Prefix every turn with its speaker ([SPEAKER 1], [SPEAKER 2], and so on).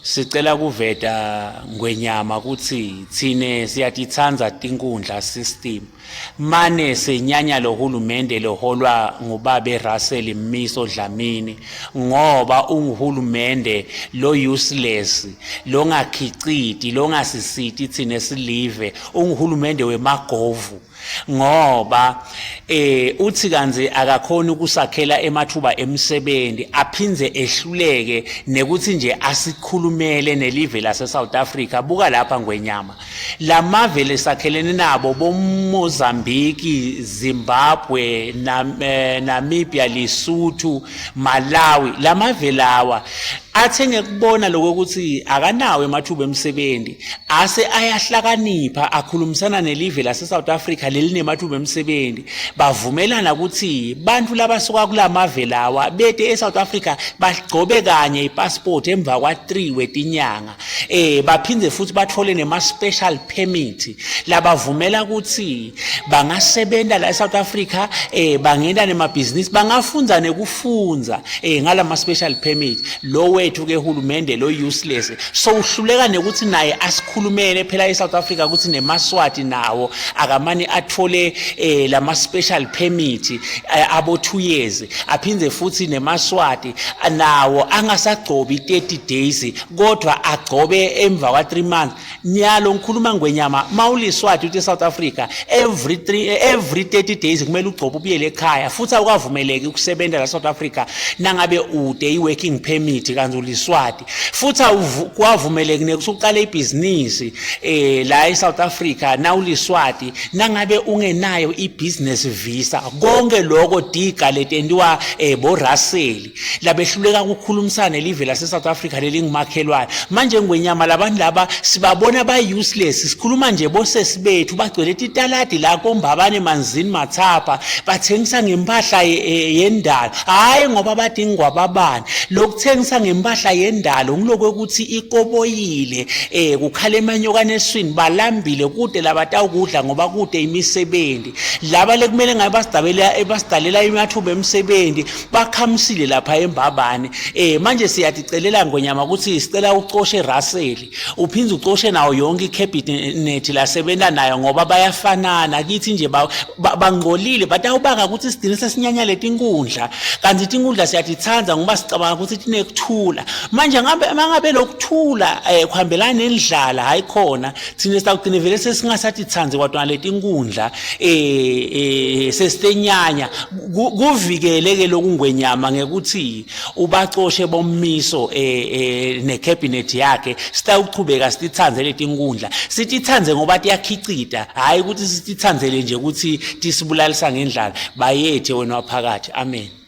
[SPEAKER 1] Sicela kuveta Ngwenyama ukuthi thine siyatitsanza tinkundla system mane senyanya lo hulumende loholwa ngubabe Russell Mmiso Dlamini ngoba ungihulumende lo useless lo ngakhiciti lo ngasisiti thine silive ungihulumende wemagovu ngoba uthi kanzi akakhona ukusakhela emathuba emsebenzi aphinze ehluleke nekuthi nje asikhulumele nelive lase South Africa buka lapha Ngwenyama lamave lesakhelene nabo boMozambique Zimbabwe Namibia Lesotho Malawi lamave lawa athenge kubona lokuthi akanawe emathuba emsebenzi ase ayahlakanipha akhulumisana nelive lase South Africa lelinemathuba emsebenzi bavumelana ukuthi bantu labasuka kulamave lawa bete eSouth Africa bagcobe kanye ipassport emva kwa3 wetinyanga baphindze futhi bathole nema special permit labavumela ukuthi bangasebenza la eSouth Africa bangena nemabhizinisi bangafunda nekufunza ngalama special permit lo wethu ke hulumende lo useless so uhluleka nekuthi naye asikhulumene phela eSouth Africa ukuthi nemaswati nawo akamani athole lama special permit abo 2 years aphindze futhi nemaswati nawo angasagcobi 30 days kodwa agcobe emva kwa3 months nyalo ngikhuluma Ngwenyama mawuliswati uthi eSouth Africa every 30 days kumele ugcobe ubuyele ekhaya futhi akuvumeleki ukusebenza la South Africa nangabe ude iworking permit kanti uliswati futhi kwavumeleki nekusuqala ibusiness la eSouth Africa na uliswati nangabe ungenayo ibusiness visa konke lokho diga letendiwa bo Russell labehluleka ukukhulumisana nelive lase South Africa lelingimakhelwane manje Ngwenyama labantu laba sibabona ba useless sikhuluma nje bosesi bethu bagcwele italadi la kombabane manzini mathapha bathengisa ngempahla yendalo hayi ngoba badingwa babani lokuthengisa ngempahla yendalo ngiloko ukuthi ikoboyile kukhala emanyokane eswini balambile kude labata ukudla ngoba kude imisebenzi laba lekumele ngabe basidalela imathuba emsebenzi bakhamsile lapha embabane manje siyaticelela Ngwenyama ukuthi sicela ucoshe Russell uphinze ucoshe nawo yonke icabinet lasebenza nayo ngoba bayafanana kithi nje bangolile batawubanga ukuthi sidine sesinyanya letinkundla kanti tinkundla siyatitsanza ngoba sicabanga ukuthi tinekuthula manje ngabe lokuthula kuhambelana nendlala hayi khona thina sitagcina vele sesingasatitsanze kwadwa letinkundla sesitenyanya kuvikeleke lokungwenyama ngekuthi ubacoshe bommiso necabinet yakhe sitawuqhubeka sititsanze letinkundla sititsanze ngoba tiyakhicita hayi ukuthi sititsanzele nje ukuthi tisibulalisa ngendlala bayethe wena waphakathi amen.